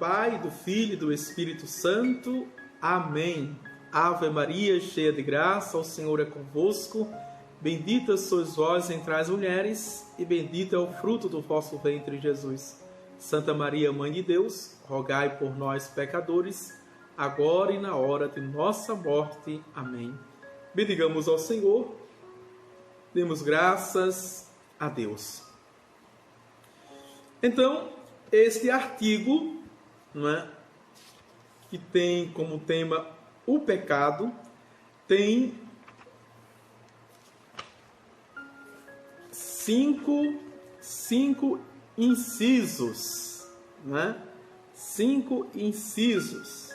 Pai, do Filho e do Espírito Santo. Amém. Ave Maria, cheia de graça, o Senhor é convosco. Bendita sois vós entre as mulheres, e bendito é o fruto do vosso ventre, Jesus. Santa Maria, Mãe de Deus, rogai por nós, pecadores, agora e na hora de nossa morte. Amém. Bendigamos ao Senhor, demos graças a Deus. Então, este artigo, que tem como tema o pecado, tem cinco incisos, 5 incisos,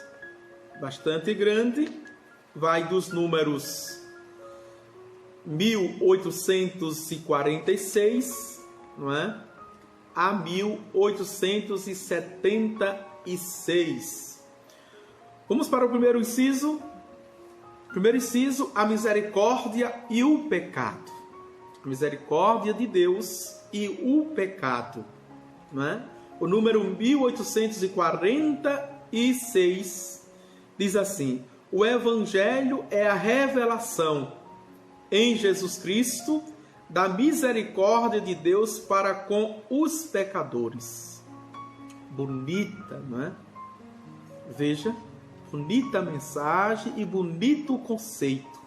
bastante grande, vai dos números 1846, a 1876. Vamos para o primeiro inciso. Primeiro inciso, a misericórdia e o pecado. A misericórdia de Deus e o pecado. O número 1846 diz assim: o Evangelho é a revelação em Jesus Cristo da misericórdia de Deus para com os pecadores. Bonita, não é? Veja, bonita a mensagem e bonito o conceito.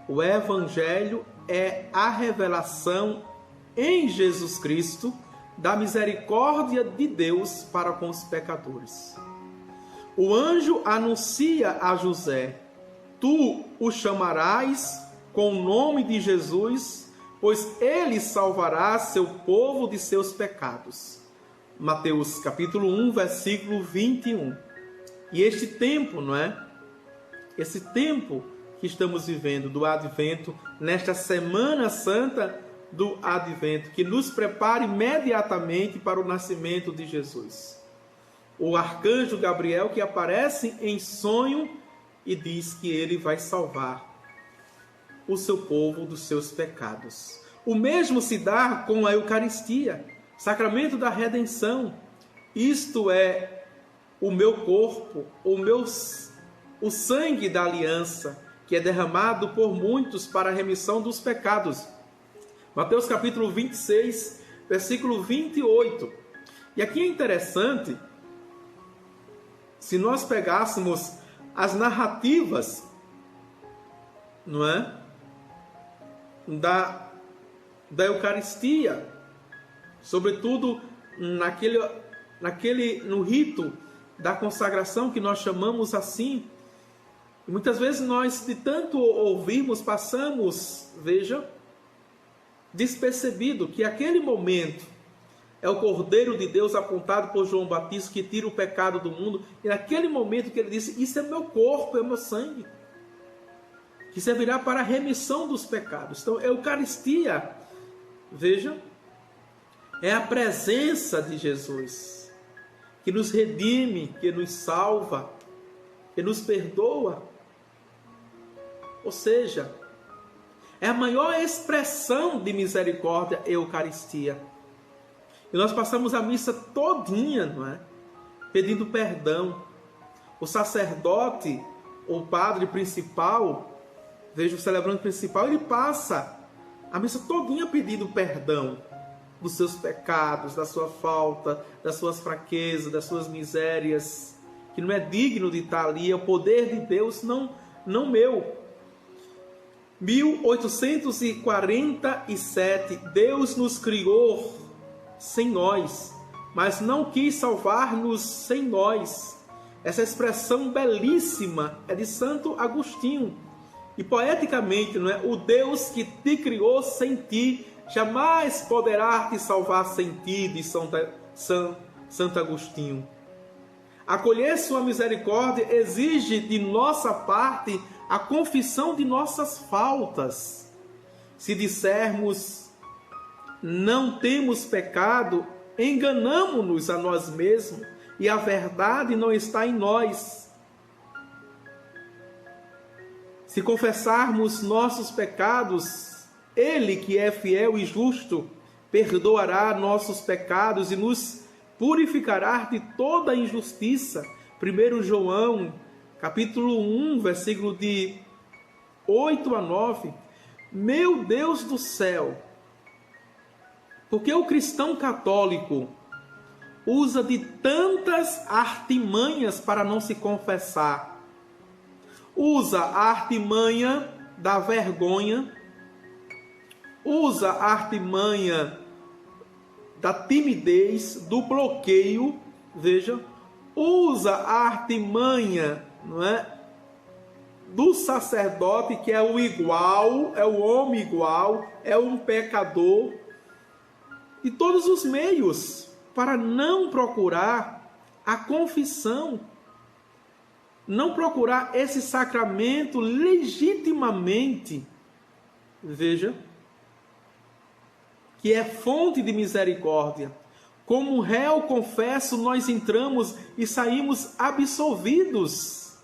O Evangelho é a revelação em Jesus Cristo da misericórdia de Deus para com os pecadores. O anjo anuncia a José: tu o chamarás com o nome de Jesus, pois ele salvará seu povo de seus pecados. Mateus capítulo 1, versículo 21. E este tempo, Esse tempo que estamos vivendo do Advento, nesta Semana Santa do Advento, que nos prepara imediatamente para o nascimento de Jesus. O arcanjo Gabriel que aparece em sonho e diz que ele vai salvar o seu povo dos seus pecados. O mesmo se dá com a Eucaristia, sacramento da redenção. Isto é o meu corpo, o sangue da aliança, que é derramado por muitos para a remissão dos pecados. Mateus capítulo 26, versículo 28. E aqui é interessante, se nós pegássemos as narrativas, da Eucaristia, sobretudo no rito da consagração, que nós chamamos assim. E muitas vezes nós, de tanto ouvirmos, passamos, despercebido que aquele momento é o Cordeiro de Deus apontado por João Batista que tira o pecado do mundo. E naquele momento que ele disse: isso é meu corpo, é meu sangue, que servirá para a remissão dos pecados. Então, a Eucaristia, é a presença de Jesus, que nos redime, que nos salva, que nos perdoa. Ou seja, é a maior expressão de misericórdia, a Eucaristia. E nós passamos a missa todinha, pedindo perdão. O sacerdote, o padre principal, o celebrante principal, ele passa a missa todinha pedindo perdão dos seus pecados, da sua falta, das suas fraquezas, das suas misérias, que não é digno de estar ali, é o poder de Deus, não meu. 1847, Deus nos criou sem nós, mas não quis salvar-nos sem nós. Essa expressão belíssima é de Santo Agostinho. E poeticamente, o Deus que te criou sem ti jamais poderá te salvar sem ti, de Santo Agostinho. Acolher sua misericórdia exige de nossa parte a confissão de nossas faltas. Se dissermos não temos pecado, enganamo-nos a nós mesmos e a verdade não está em nós. Se confessarmos nossos pecados, Ele, que é fiel e justo, perdoará nossos pecados e nos purificará de toda injustiça. 1 João, capítulo 1, versículo de 8 a 9. Meu Deus do céu! Porque o cristão católico usa de tantas artimanhas para não se confessar. Usa a artimanha da vergonha, usa a artimanha da timidez, do bloqueio, veja, usa a artimanha, não é, do sacerdote, que é o igual, é o homem igual, é um pecador, de todos os meios para não procurar a confissão, não procurar esse sacramento legitimamente, veja, que é fonte de misericórdia. Como réu confesso, nós entramos e saímos absolvidos.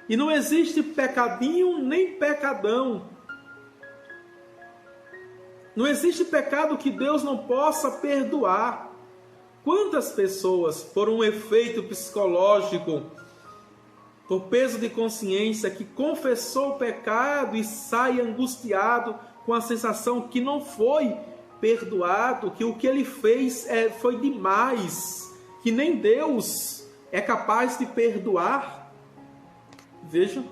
E não existe pecadinho nem pecadão. Não existe pecado que Deus não possa perdoar. Quantas pessoas, por um efeito psicológico, por peso de consciência, que confessou o pecado e sai angustiado com a sensação que não foi perdoado, que o que ele fez foi demais, que nem Deus é capaz de perdoar? Veja.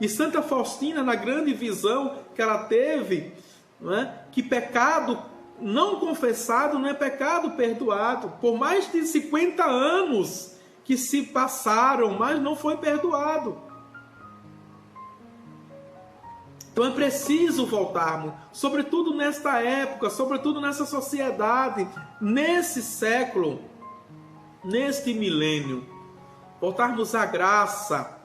E Santa Faustina, na grande visão que ela teve, não é? Que pecado não confessado não é pecado perdoado. Por mais de 50 anos que se passaram, mas não foi perdoado. Então é preciso voltarmos, sobretudo nesta época, sobretudo nessa sociedade, nesse século, neste milênio, voltarmos à graça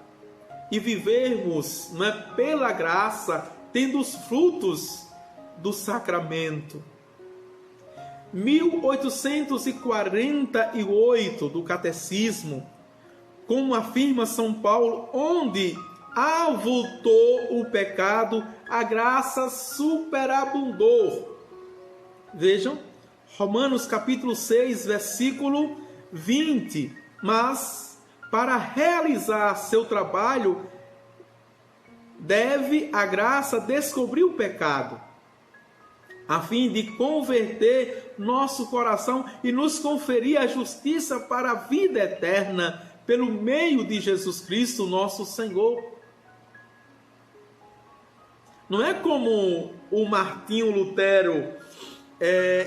e vivermos, não é, pela graça, tendo os frutos do sacramento. 1848 do Catecismo, como afirma São Paulo, onde avultou o pecado, a graça superabundou. Vejam, Romanos capítulo 6, versículo 20. Mas, para realizar seu trabalho, deve a graça descobrir o pecado, a fim de converter nosso coração e nos conferir a justiça para a vida eterna, pelo meio de Jesus Cristo, nosso Senhor. Não é como o Martinho Lutero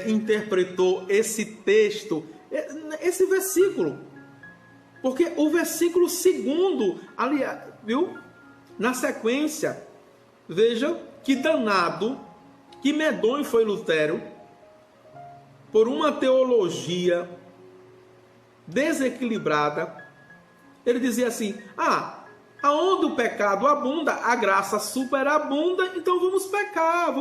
interpretou esse texto, esse versículo. Porque o versículo 2, aliás, viu? Na sequência, veja que danado, que medonho foi Lutero, por uma teologia desequilibrada. Ele dizia assim: aonde o pecado abunda, a graça superabunda, então vamos pecar.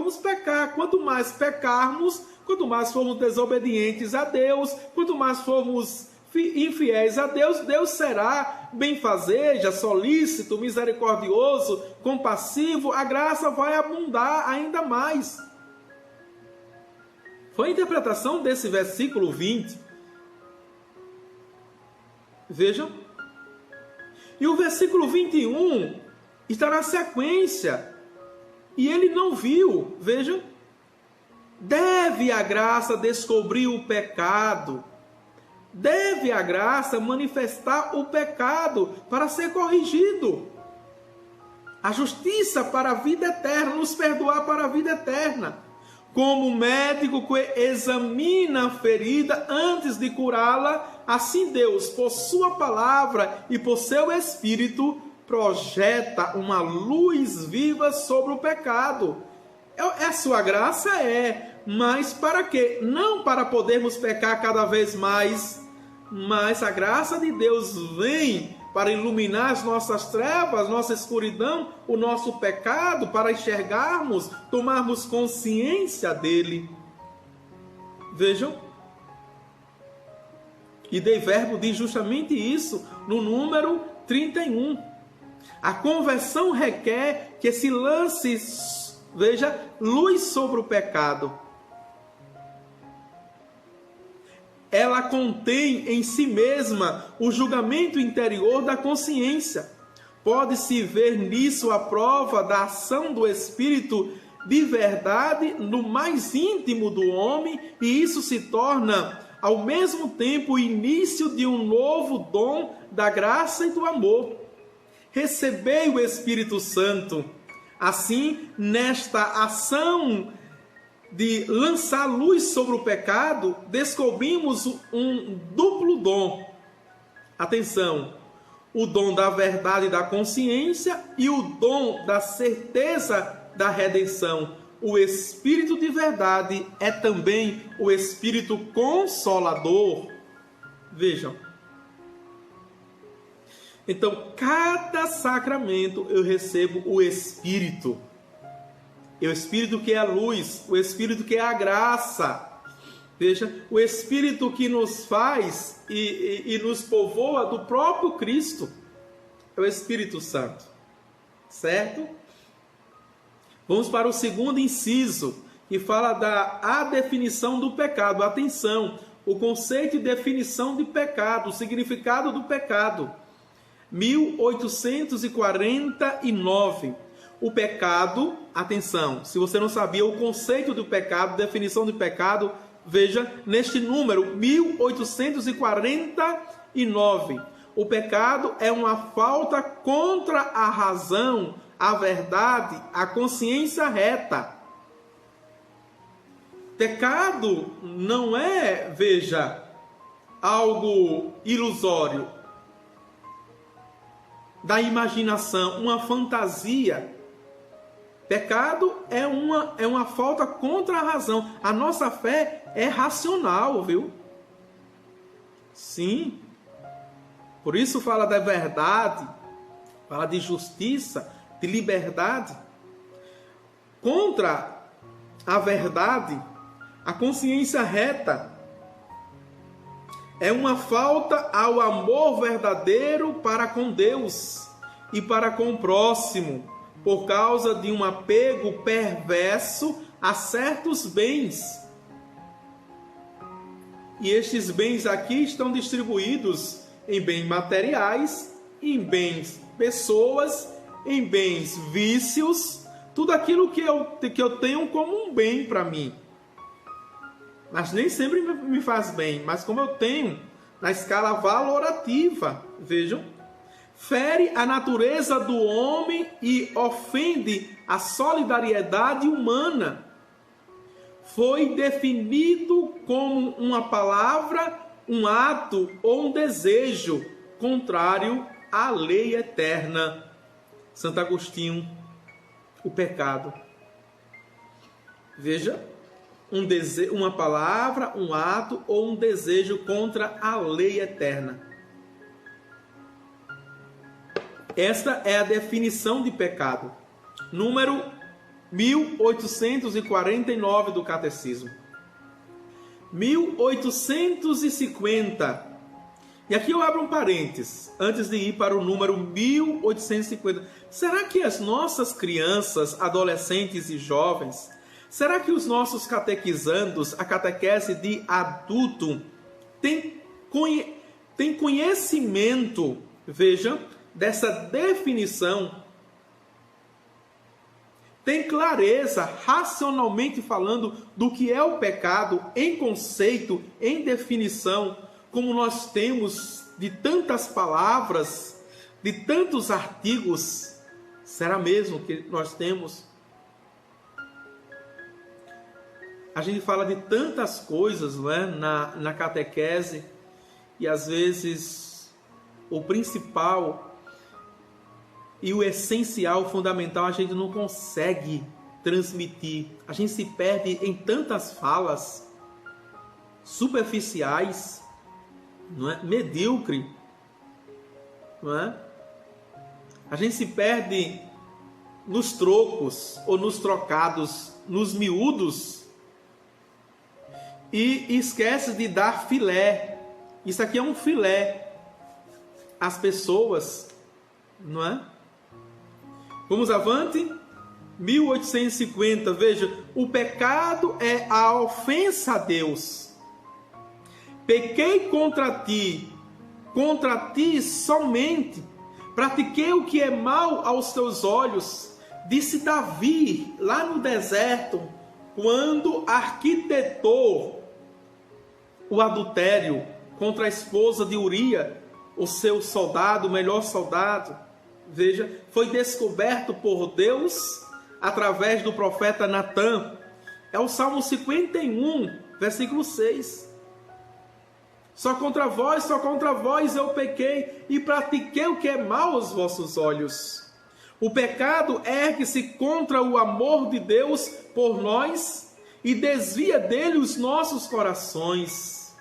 Quanto mais pecarmos, quanto mais formos desobedientes a Deus, quanto mais formos infiéis a Deus, Deus será benfazeja, solícito, misericordioso, compassivo, a graça vai abundar ainda mais. Foi a interpretação desse versículo 20. Vejam. E o versículo 21 está na sequência. E ele não viu, vejam. Deve a graça descobrir o pecado. Deve a graça manifestar o pecado para ser corrigido. A justiça para a vida eterna, nos perdoar para a vida eterna. Como o médico que examina a ferida antes de curá-la, assim Deus, por sua palavra e por seu Espírito, projeta uma luz viva sobre o pecado. A sua graça mas para quê? Não para podermos pecar cada vez mais, mas a graça de Deus vem para iluminar as nossas trevas, nossa escuridão, o nosso pecado, para enxergarmos, tomarmos consciência dele. Vejam. E Dei Verbo diz justamente isso no número 31. A conversão requer que se lance, veja, luz sobre o pecado. ela contém em si mesma o julgamento interior da consciência. Pode-se ver nisso a prova da ação do Espírito de verdade no mais íntimo do homem, e isso se torna, ao mesmo tempo, o início de um novo dom da graça e do amor. Recebei o Espírito Santo. Assim, nesta ação de lançar luz sobre o pecado, descobrimos um duplo dom. Atenção, o dom da verdade e da consciência e o dom da certeza da redenção. O Espírito de verdade é também o Espírito Consolador. Vejam. Então, cada sacramento eu recebo o Espírito. O Espírito que é a luz, o Espírito que é a graça. Veja, o Espírito que nos faz e nos povoa do próprio Cristo. É o Espírito Santo. Certo? Vamos para o segundo inciso, que fala da definição do pecado. Atenção, o conceito e definição de pecado, o significado do pecado. 1849. O pecado, atenção, se você não sabia o conceito do pecado, definição de pecado, veja neste número, 1849. O pecado é uma falta contra a razão, a verdade, a consciência reta. Pecado não é, veja, algo ilusório, da imaginação, uma fantasia. Pecado é uma falta contra a razão. A nossa fé é racional, viu? Sim. Por isso fala da verdade, fala de justiça, de liberdade. Contra a verdade, a consciência reta é uma falta ao amor verdadeiro para com Deus e para com o próximo, por causa de um apego perverso a certos bens. E estes bens aqui estão distribuídos em bens materiais, em bens pessoas, em bens vícios, tudo aquilo que eu tenho como um bem para mim. Mas nem sempre me faz bem, mas como eu tenho na escala valorativa, vejam, fere a natureza do homem e ofende a solidariedade humana. Foi definido como uma palavra, um ato ou um desejo contrário à lei eterna. Santo Agostinho, o pecado. Veja, uma palavra, um ato ou um desejo contra a lei eterna. Esta é a definição de pecado. Número 1849 do Catecismo. 1850. E aqui eu abro um parênteses, antes de ir para o número 1850. Será que as nossas crianças, adolescentes e jovens, será que os nossos catequizandos, a catequese de adulto, tem conhecimento, veja, dessa definição? Tem clareza, racionalmente falando, do que é o pecado, em conceito, em definição, como nós temos de tantas palavras, de tantos artigos? Será mesmo que nós temos? A gente fala de tantas coisas, não é? na catequese, e às vezes o principal e o essencial, o fundamental, a gente não consegue transmitir. A gente se perde em tantas falas superficiais, não é? Medíocre, não é? A gente se perde nos trocos ou nos trocados, nos miúdos, e esquece de dar filé. Isso aqui é um filé às pessoas, não é? Vamos avante. 1850, veja, o pecado é a ofensa a Deus. pequei contra ti somente, pratiquei o que é mal aos teus olhos, disse Davi lá no deserto, quando arquitetou o adultério contra a esposa de Uria, o seu soldado, o melhor soldado. Veja, foi descoberto por Deus através do profeta Natã. É o Salmo 51, versículo 6. Só contra vós eu pequei e pratiquei o que é mal aos vossos olhos. O pecado ergue-se contra o amor de Deus por nós e desvia dele os nossos corações.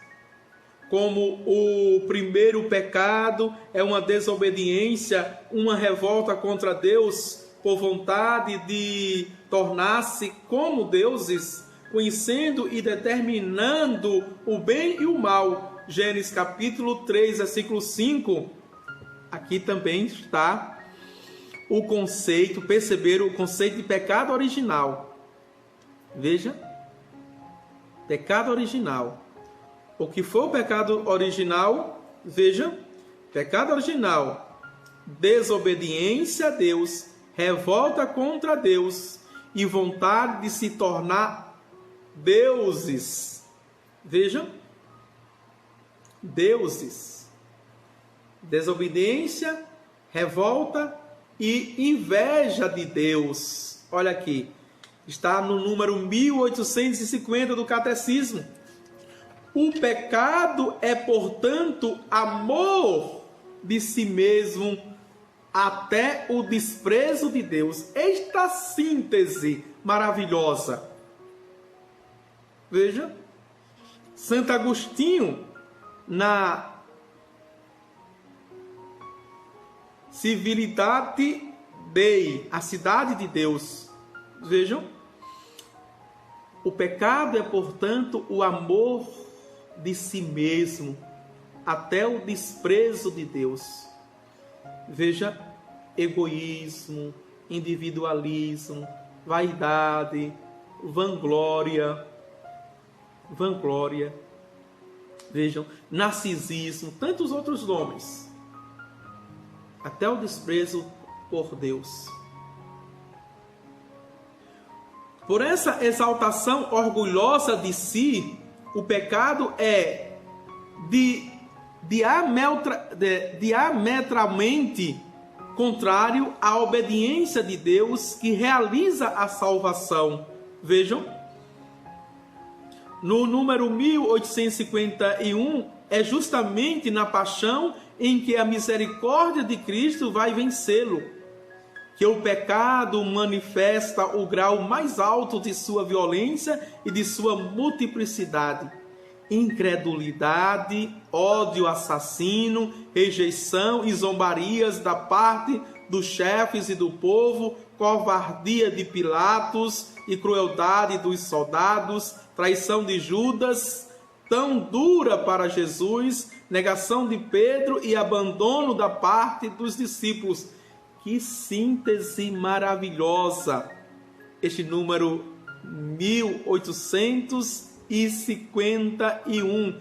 Como o primeiro pecado é uma desobediência, uma revolta contra Deus por vontade de tornar-se como deuses, conhecendo e determinando o bem e o mal. Gênesis capítulo 3, versículo 5. Aqui também está o conceito, perceberam o conceito de pecado original. Veja, pecado original. O que foi o pecado original? Veja, pecado original, desobediência a Deus, revolta contra Deus e vontade de se tornar deuses. Veja, deuses, desobediência, revolta e inveja de Deus. Olha aqui, está no número 1850 do Catecismo. O pecado é, portanto, amor de si mesmo até o desprezo de Deus. Esta síntese maravilhosa. Veja, Santo Agostinho, na Civiltate Dei, a cidade de Deus. Vejam, o pecado é, portanto, o amor de si mesmo até o desprezo de Deus. Veja, egoísmo, individualismo, vaidade, vanglória. Vejam, narcisismo, tantos outros nomes, até o desprezo por Deus. Por essa exaltação orgulhosa de si, o pecado é diametralmente contrário à obediência de Deus que realiza a salvação. Vejam, no número 1851, é justamente na paixão em que a misericórdia de Cristo vai vencê-lo, que o pecado manifesta o grau mais alto de sua violência e de sua multiplicidade. Incredulidade, ódio assassino, rejeição e zombarias da parte dos chefes e do povo, covardia de Pilatos e crueldade dos soldados, traição de Judas, tão dura para Jesus, negação de Pedro e abandono da parte dos discípulos. Que síntese maravilhosa! Este número 1851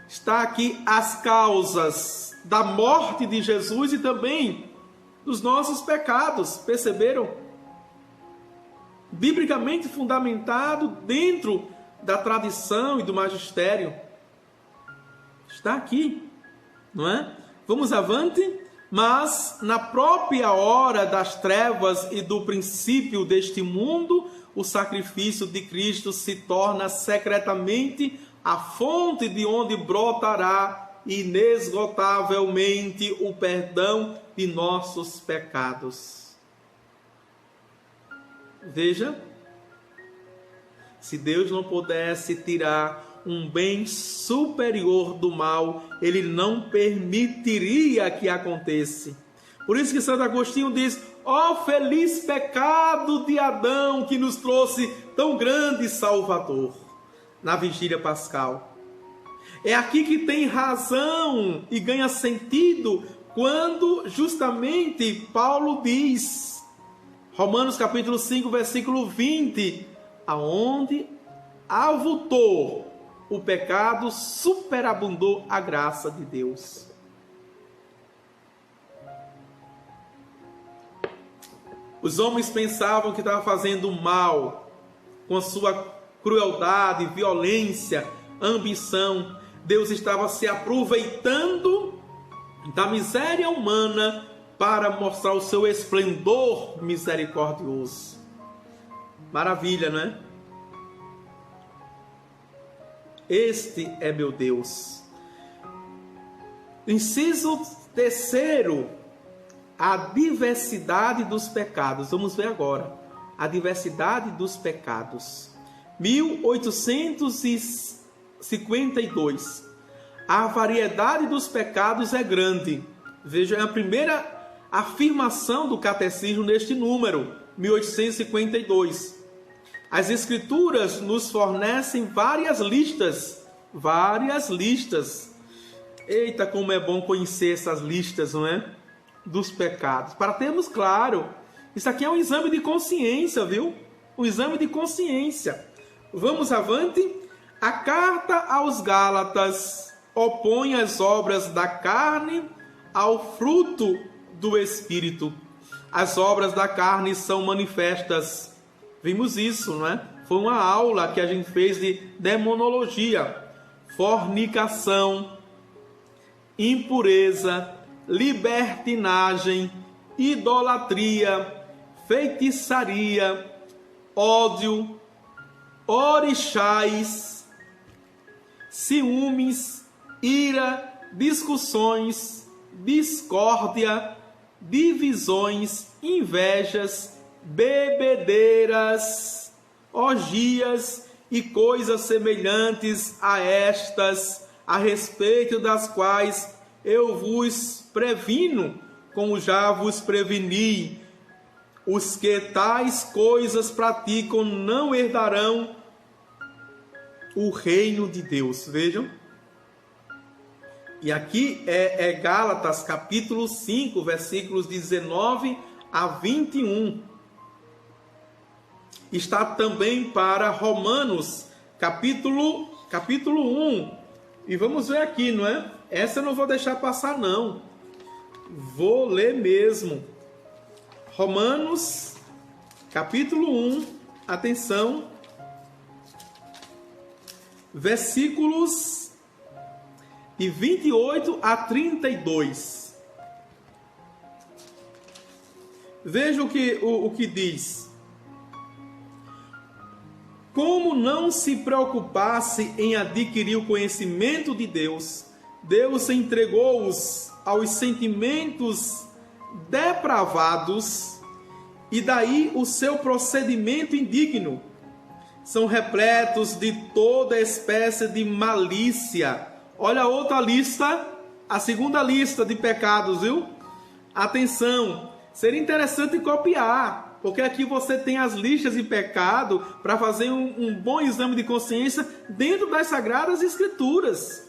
está aqui as causas da morte de Jesus e também dos nossos pecados. Perceberam? Biblicamente fundamentado dentro da tradição e do magistério. Está aqui, não é? Vamos avante. Mas na própria hora das trevas e do princípio deste mundo, o sacrifício de Cristo se torna secretamente a fonte de onde brotará inesgotavelmente o perdão de nossos pecados. Veja, se Deus não pudesse tirar um bem superior do mal, ele não permitiria que aconteça. Por isso que Santo Agostinho diz: ó feliz pecado de Adão que nos trouxe tão grande Salvador, na vigília pascal. É aqui que tem razão e ganha sentido quando justamente Paulo diz, Romanos capítulo 5, versículo 20, aonde avultou o pecado, superabundou a graça de Deus. Os homens pensavam que estavam fazendo mal com a sua crueldade, violência, ambição. Deus estava se aproveitando da miséria humana para mostrar o seu esplendor misericordioso. Maravilha, não é? Este é meu Deus. Inciso 3, a diversidade dos pecados. Vamos ver agora. A diversidade dos pecados. 1852. A variedade dos pecados é grande. Veja a primeira afirmação do catecismo neste número, 1852. As Escrituras nos fornecem várias listas. Eita, como é bom conhecer essas listas, não é? Dos pecados. Para termos claro, isso aqui é um exame de consciência, viu? Um exame de consciência. Vamos avante. A carta aos Gálatas opõe as obras da carne ao fruto do Espírito. As obras da carne são manifestas. Vimos isso, não é? Foi uma aula que a gente fez de demonologia. Fornicação, impureza, libertinagem, idolatria, feitiçaria, ódio, orixás, ciúmes, ira, discussões, discórdia, divisões, invejas, bebedeiras, orgias e coisas semelhantes a estas, a respeito das quais eu vos previno, como já vos preveni. Os que tais coisas praticam não herdarão o reino de Deus. Vejam. E aqui é Gálatas, capítulo 5, versículos 19 a 21. Está também para Romanos, capítulo 1. E vamos ver aqui, não é? Essa eu não vou deixar passar, não. Vou ler mesmo. Romanos, capítulo 1. Atenção. Versículos de 28 a 32. Veja o que diz. Como não se preocupasse em adquirir o conhecimento de Deus, Deus entregou-os aos sentimentos depravados, e daí o seu procedimento indigno. São repletos de toda espécie de malícia. Olha a outra lista, a segunda lista de pecados, viu? Atenção, seria interessante copiar, porque aqui você tem as listas de pecado para fazer um bom exame de consciência dentro das Sagradas Escrituras.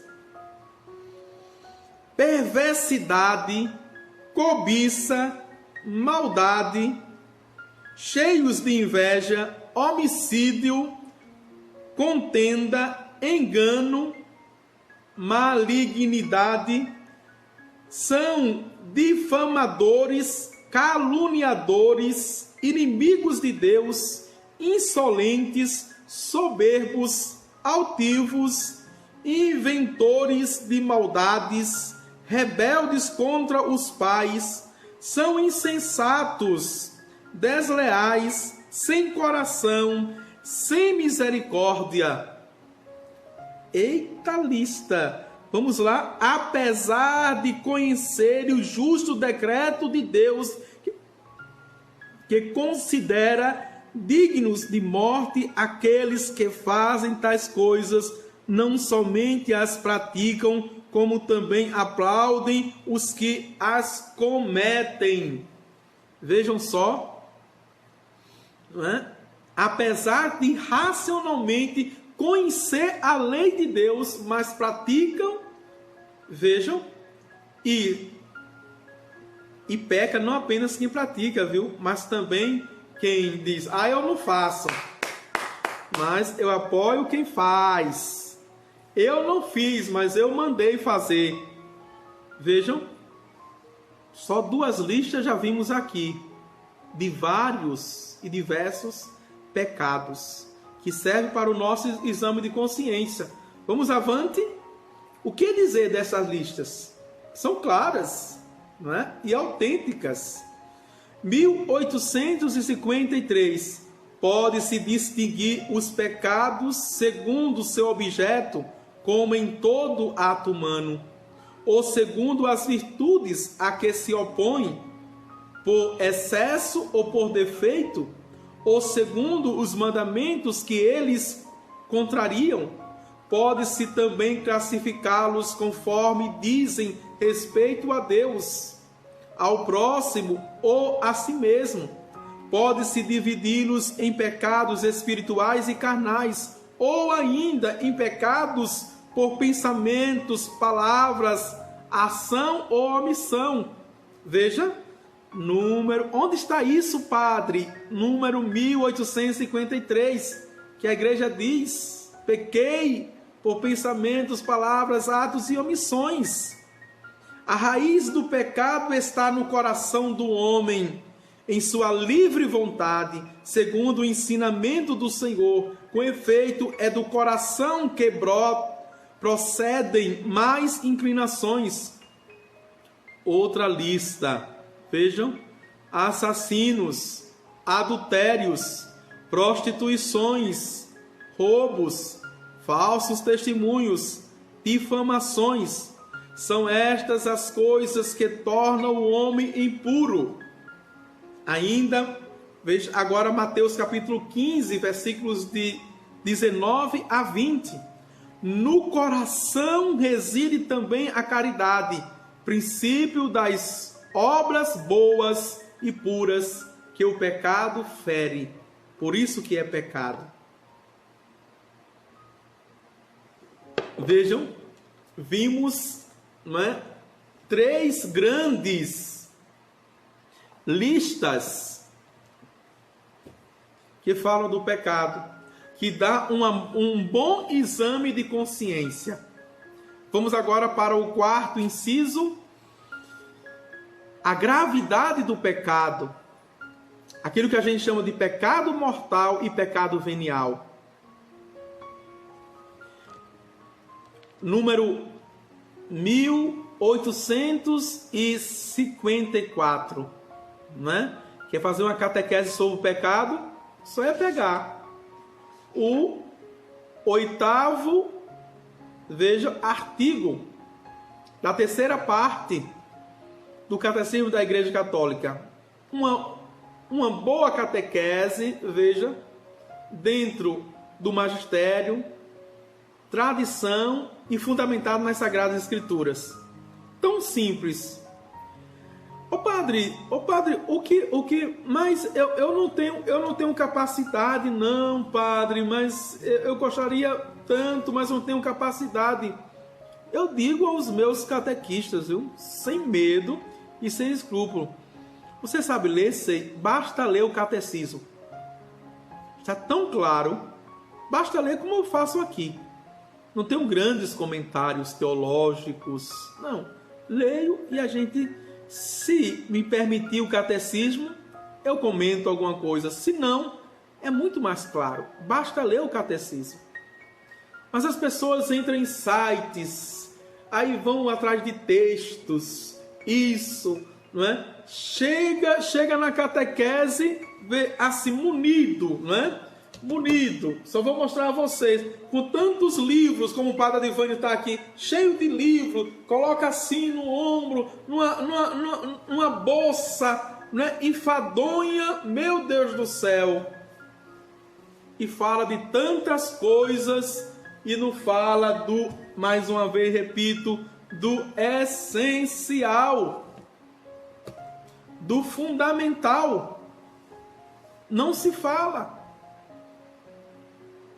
Perversidade, cobiça, maldade, cheios de inveja, homicídio, contenda, engano, malignidade, são difamadores, caluniadores, inimigos de Deus, insolentes, soberbos, altivos, inventores de maldades, rebeldes contra os pais, são insensatos, desleais, sem coração, sem misericórdia. Eita lista! Vamos lá. Apesar de conhecer o justo decreto de Deus, que considera dignos de morte aqueles que fazem tais coisas, não somente as praticam, como também aplaudem os que as cometem. Vejam só, não é? Apesar de racionalmente conhecer a lei de Deus, mas praticam, vejam, e peca não apenas quem pratica, viu? Mas também quem diz, eu não faço, mas eu apoio quem faz. Eu não fiz, mas eu mandei fazer. Vejam, só 2 listas já vimos aqui, de vários e diversos pecados, que servem para o nosso exame de consciência. Vamos avante? O que dizer dessas listas? São claras, não é? E autênticas. 1853. Pode-se distinguir os pecados segundo seu objeto, como em todo ato humano, ou segundo as virtudes a que se opõe, por excesso ou por defeito, ou segundo os mandamentos que eles contrariam. Pode-se também classificá-los conforme dizem respeito a Deus, ao próximo ou a si mesmo. Pode-se dividi-los em pecados espirituais e carnais, ou ainda em pecados por pensamentos, palavras, ação ou omissão. Veja, onde está isso, padre? Número 1853, que a igreja diz: pequei por pensamentos, palavras, atos e omissões. A raiz do pecado está no coração do homem, em sua livre vontade, segundo o ensinamento do Senhor. Com efeito, é do coração que procedem mais inclinações. Outra lista, vejam: assassinos, adultérios, prostituições, roubos, falsos testemunhos, difamações. São estas as coisas que tornam o homem impuro. Ainda, veja agora Mateus capítulo 15, versículos de 19 a 20. No coração reside também a caridade, princípio das obras boas e puras que o pecado fere. Por isso que é pecado. Vejam, vimos, não é, 3 grandes listas que falam do pecado, que dá um bom exame de consciência. Vamos agora para o 4º inciso: a gravidade do pecado, aquilo que a gente chama de pecado mortal e pecado venial. Número 1854, né? Quer fazer uma catequese sobre o pecado? Só é pegar o 8º, veja, artigo da 3ª parte do Catecismo da Igreja Católica. Uma boa catequese, veja, dentro do magistério, tradição e fundamentado nas Sagradas Escrituras. Tão simples. Ô padre, o que mas eu não tenho capacidade, não, padre, mas eu gostaria tanto, mas não tenho capacidade. Eu digo aos meus catequistas, viu, sem medo e sem escrúpulo: você sabe ler? Sei. Basta ler o catecismo. Está tão claro. Basta ler como eu faço aqui. Não tenho grandes comentários teológicos. Não. Leio e a gente, se me permitir o catecismo, eu comento alguma coisa. Se não, é muito mais claro. Basta ler o catecismo. Mas as pessoas entram em sites, aí vão atrás de textos, isso, não é? Chega na catequese, vê assim, munido, não é? Munido. Só vou mostrar a vocês, com tantos livros, como o padre Adivânio está aqui, cheio de livro, coloca assim no ombro, numa bolsa, né, enfadonha, meu Deus do céu, e fala de tantas coisas e não fala mais uma vez repito, do essencial, do fundamental. Não se fala.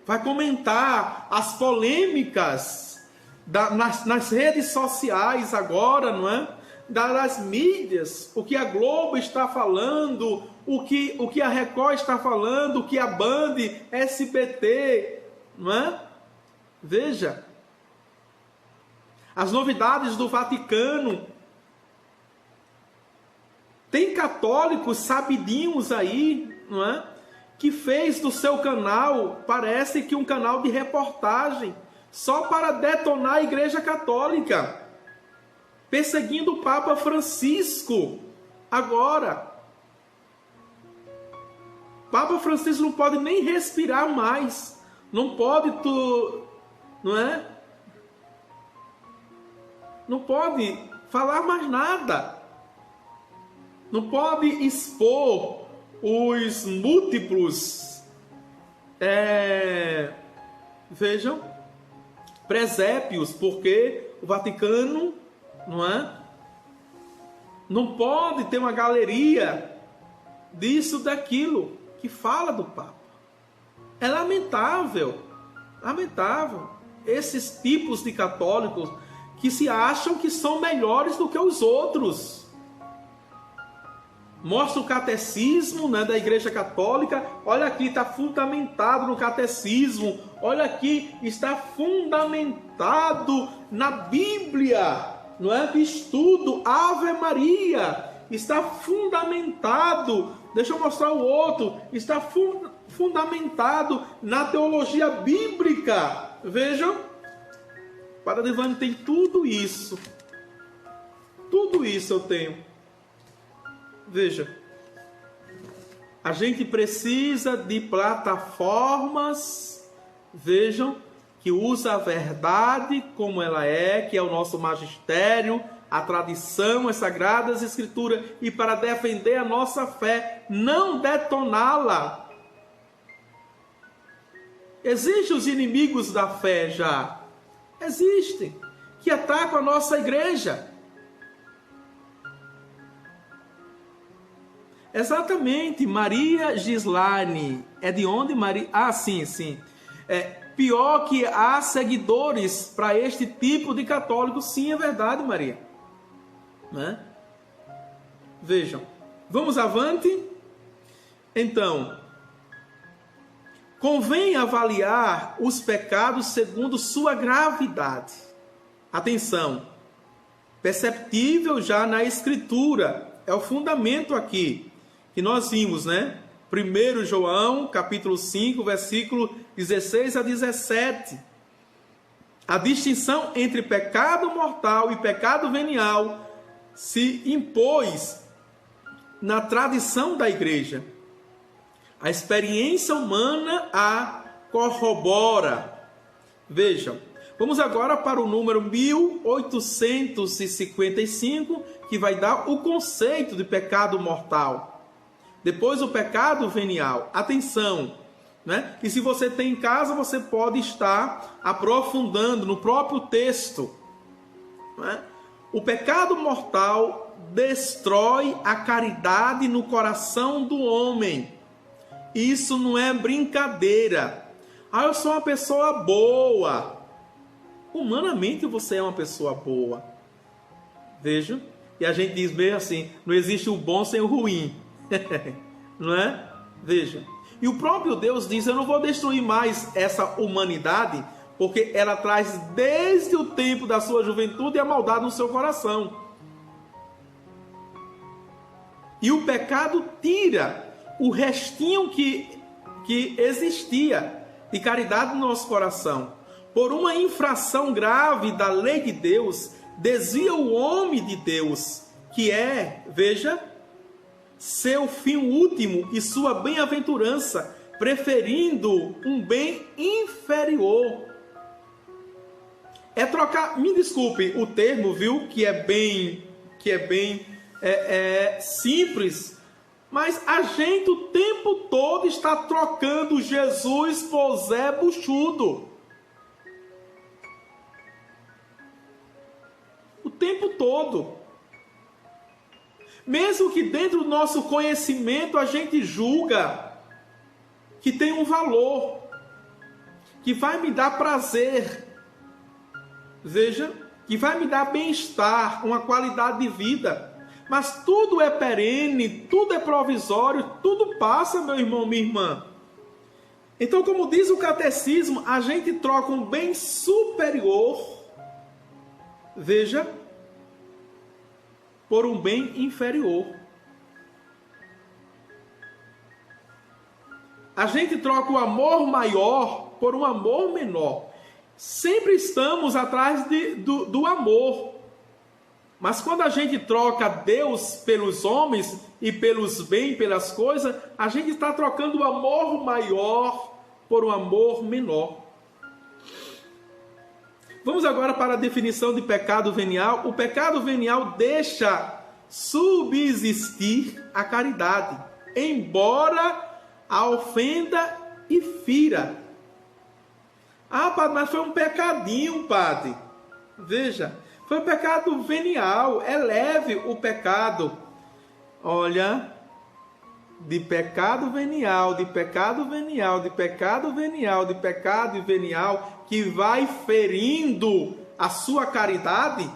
Vai comentar as polêmicas nas redes sociais agora, não é? Das mídias, o que a Globo está falando, o que a Record está falando, o que a Band, SBT, não é? Veja, as novidades do Vaticano. Tem católicos sabidinhos aí, não é? Que fez do seu canal, parece que um canal de reportagem, só para detonar a Igreja Católica, perseguindo o Papa Francisco. Agora, Papa Francisco não pode nem respirar mais, não pode, não é? Não pode falar mais nada, não pode expor os múltiplos, vejam, presépios, porque o Vaticano, não é? Não pode ter uma galeria disso, daquilo, que fala do Papa. É lamentável, lamentável, esses tipos de católicos que se acham que são melhores do que os outros. Mostra o catecismo, né, da Igreja Católica. Olha aqui, está fundamentado no catecismo. Olha aqui, está fundamentado na Bíblia, não é? De estudo, Ave Maria. Está fundamentado, deixa eu mostrar o outro, está fundamentado na teologia bíblica. Vejam, Padre Adivânio tem tudo isso. Tudo isso eu tenho. Veja, a gente precisa de plataformas, vejam, que usa a verdade como ela é, que é o nosso magistério, a tradição, as sagradas escrituras, e para defender a nossa fé, não detoná-la. Existem os inimigos da fé já, existem, que atacam a nossa igreja. Exatamente, Maria Gislaine. É de onde, Maria? Ah, sim. Pior que há seguidores para este tipo de católico. Sim, é verdade, Maria. Né? Vejam. Vamos avante? Então, convém avaliar os pecados segundo sua gravidade. Atenção. Perceptível já na Escritura. É o fundamento aqui que nós vimos, né? 1 João, capítulo 5, versículo 16 a 17. A distinção entre pecado mortal e pecado venial se impôs na tradição da igreja. A experiência humana a corrobora. Vejam, vamos agora para o número 1855, que vai dar o conceito de pecado mortal. Depois o pecado venial. Atenção, né? E se você tem em casa, você pode estar aprofundando no próprio texto. Né? O pecado mortal destrói a caridade no coração do homem. Isso não é brincadeira. Ah, eu sou uma pessoa boa. Humanamente você é uma pessoa boa. Veja. E a gente diz bem assim, não existe o bom sem o ruim. Não é? Veja. E o próprio Deus diz, eu não vou destruir mais essa humanidade, porque ela traz desde o tempo da sua juventude a maldade no seu coração. E o pecado tira o restinho que existia de caridade no nosso coração. Por uma infração grave da lei de Deus, desvia o homem de Deus, que é, veja, seu fim último e sua bem-aventurança, preferindo um bem inferior. É trocar, me desculpe o termo, viu, que é bem simples, mas a gente o tempo todo está trocando Jesus por Zé Buchudo. O tempo todo. Mesmo que dentro do nosso conhecimento a gente julga que tem um valor, que vai me dar prazer, veja, que vai me dar bem-estar, uma qualidade de vida, mas tudo é perene, tudo é provisório, tudo passa, meu irmão, minha irmã. Então, como diz o catecismo, a gente troca um bem superior veja, por um bem inferior. A gente troca o amor maior por um amor menor. Sempre estamos atrás do amor. Mas quando a gente troca Deus pelos homens e pelos bens, pelas coisas, a gente está trocando o amor maior por um amor menor. Vamos agora para a definição de pecado venial. O pecado venial deixa subsistir a caridade, embora a ofenda e fira. Ah, padre, mas foi um pecadinho, padre. Veja, foi um pecado venial, é leve o pecado. Olha, de pecado venial, de pecado venial, de pecado venial, de pecado venial, que vai ferindo a sua caridade.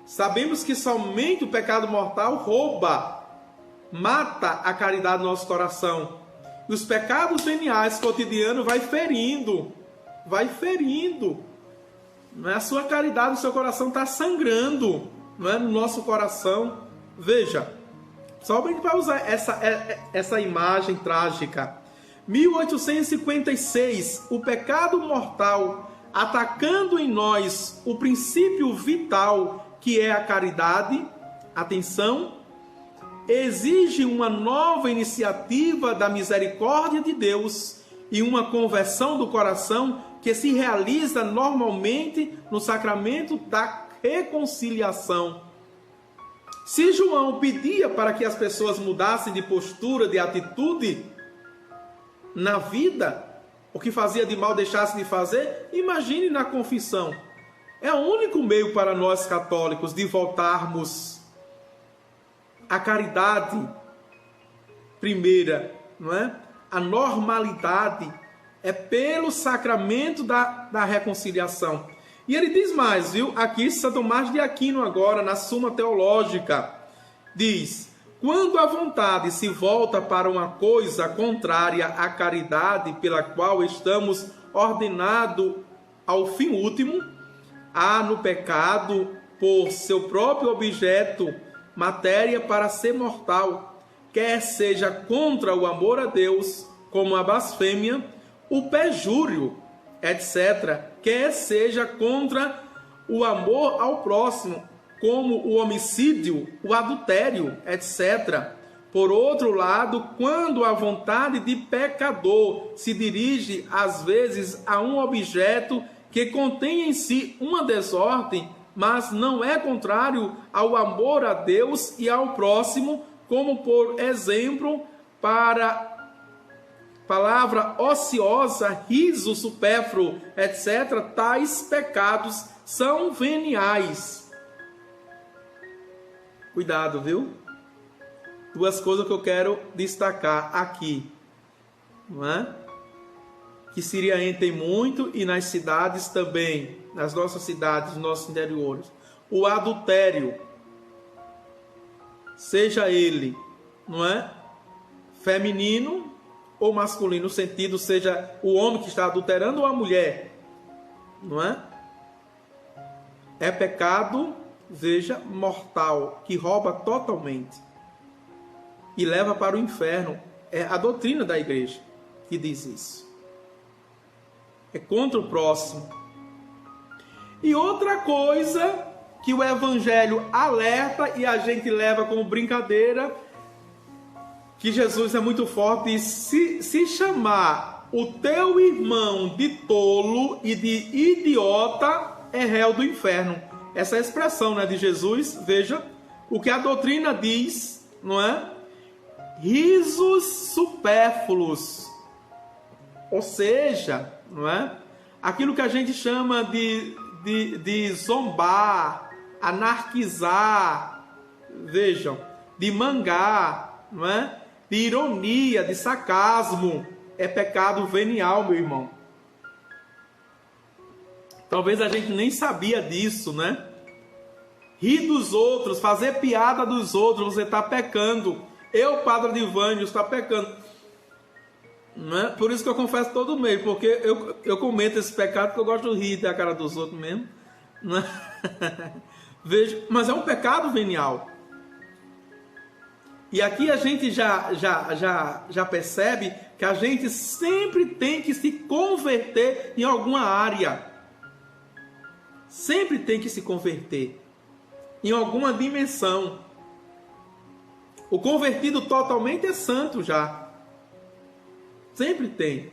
Sabemos que somente o pecado mortal rouba, mata a caridade do nosso coração. E os pecados veniais cotidianos vai ferindo. Não é? A sua caridade, o seu coração está sangrando, não é? No nosso coração. Veja, só para usar essa imagem trágica. 1856, o pecado mortal atacando em nós o princípio vital que é a caridade. Atenção, exige uma nova iniciativa da misericórdia de Deus e uma conversão do coração que se realiza normalmente no sacramento da reconciliação. Se João pedia para que as pessoas mudassem de postura, de atitude na vida, o que fazia de mal deixasse de fazer, imagine na confissão. É o único meio para nós católicos de voltarmos à caridade primeira, não é? A normalidade é pelo sacramento da reconciliação. E ele diz mais, viu? Aqui, São Tomás de Aquino agora, na Suma Teológica, diz: quando a vontade se volta para uma coisa contrária à caridade pela qual estamos ordenados ao fim último, há no pecado, por seu próprio objeto, matéria para ser mortal, quer seja contra o amor a Deus, como a blasfêmia, o perjúrio, etc., quer seja contra o amor ao próximo, como o homicídio, o adultério, etc. Por outro lado, quando a vontade de pecador se dirige, às vezes, a um objeto que contém em si uma desordem, mas não é contrário ao amor a Deus e ao próximo, como, por exemplo, para palavra ociosa, riso supérfluo, etc., tais pecados são veniais. Cuidado, viu? Duas coisas que eu quero destacar aqui, não é? Que Siriaém tem muito e nas cidades também, nas nossas cidades, nos nossos interiores. O adultério, seja ele, não é? Feminino ou masculino, no sentido seja o homem que está adulterando ou a mulher, não é? É pecado, veja, mortal, que rouba totalmente e leva para o inferno. É a doutrina da igreja que diz isso. É contra o próximo. E outra coisa que o evangelho alerta e a gente leva como brincadeira, que Jesus é muito forte, e se chamar o teu irmão de tolo e de idiota, é réu do inferno. Essa é a expressão, né, de Jesus. Veja o que a doutrina diz, não é? Risos supérfluos, ou seja, não é? Aquilo que a gente chama de zombar, anarquizar, vejam, de mangar, não é? De ironia, de sarcasmo, é pecado venial, meu irmão. Talvez a gente nem sabia disso, né? Rir dos outros, fazer piada dos outros, você está pecando. Eu, Padre Adivânio, está pecando. Não é? Por isso que eu confesso todo mês, porque eu cometo esse pecado porque eu gosto de rir da cara dos outros mesmo. Veja, mas é um pecado venial. E aqui a gente já percebe que a gente sempre tem que se converter em alguma área. Sempre tem que se converter em alguma dimensão. O convertido totalmente é santo já. Sempre tem.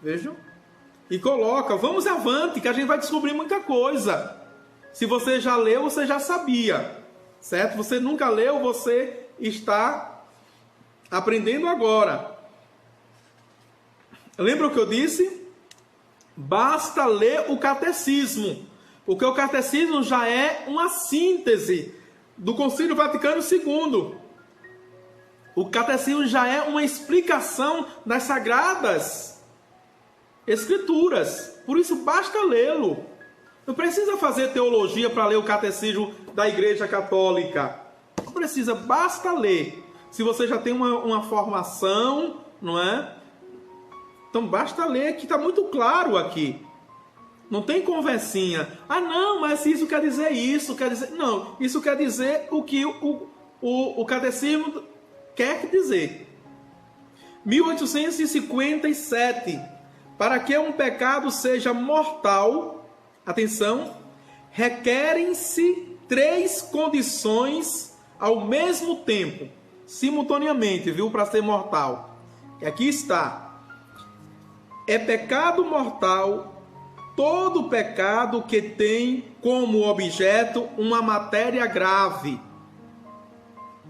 Vejam? E coloca, vamos avante, que a gente vai descobrir muita coisa. Se você já leu, você já sabia. Certo? Você nunca leu, você está aprendendo agora. Lembra o que eu disse? Basta ler o catecismo, porque o catecismo já é uma síntese do Concílio Vaticano II. O catecismo já é uma explicação das Sagradas Escrituras. Por isso basta lê-lo. Não precisa fazer teologia para ler o catecismo da Igreja Católica. Não precisa, basta ler. Se você já tem uma formação, não é? Então basta ler, que está muito claro aqui. Não tem conversinha. Ah, não, mas isso quer dizer isso, quer dizer... Não, isso quer dizer o que o catecismo quer dizer. 1857. Para que um pecado seja mortal, atenção, requerem-se 3 condições ao mesmo tempo, simultaneamente, viu, para ser mortal. E aqui está. É pecado mortal todo pecado que tem como objeto uma matéria grave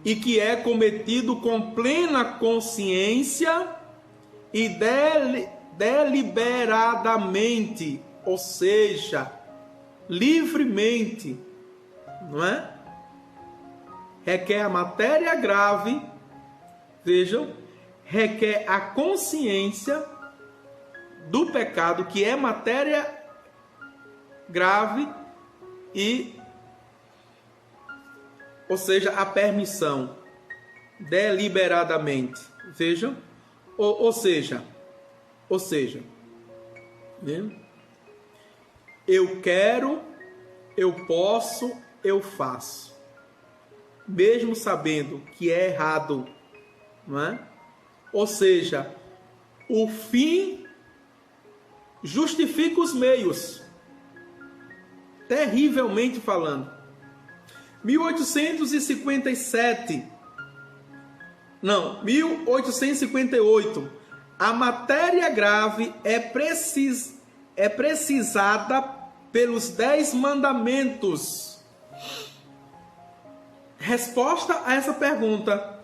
e que é cometido com plena consciência e deliberadamente, ou seja, livremente, não é? Requer a matéria grave, vejam, requer a consciência do pecado, que é matéria grave, e, ou seja, a permissão, deliberadamente, vejam, ou seja, né? Eu quero, eu posso, eu faço, mesmo sabendo que é errado, não é? Ou seja, o fim justifica os meios, terrivelmente falando. 1858. A matéria grave é precisada pelos 10 mandamentos. Resposta a essa pergunta,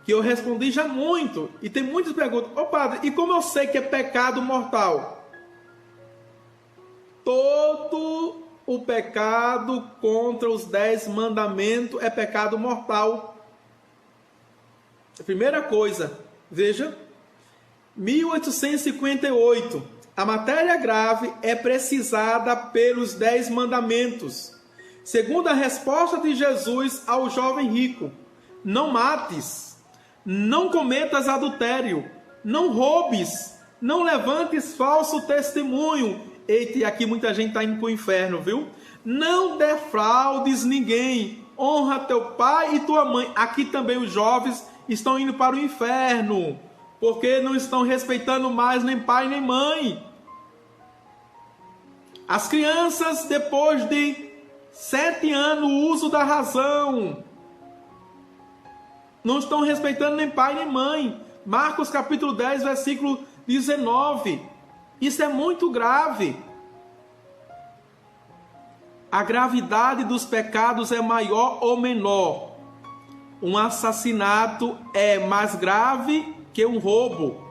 que eu respondi já muito, e tem muitas perguntas. Ô padre, e como eu sei que é pecado mortal? Todo o pecado contra os 10 mandamentos é pecado mortal. A primeira coisa, veja, 1858. A matéria grave é precisada pelos 10 mandamentos. Segundo a resposta de Jesus ao jovem rico: não mates, não cometas adultério, não roubes, não levantes falso testemunho. Eita, e aqui muita gente está indo para o inferno, viu? Não defraudes ninguém, honra teu pai e tua mãe. Aqui também os jovens estão indo para o inferno, porque não estão respeitando mais nem pai nem mãe. As crianças, depois de 7 anos, o uso da razão, não estão respeitando nem pai nem mãe. Marcos capítulo 10, versículo 19. Isso é muito grave. A gravidade dos pecados é maior ou menor? Um assassinato é mais grave que um roubo.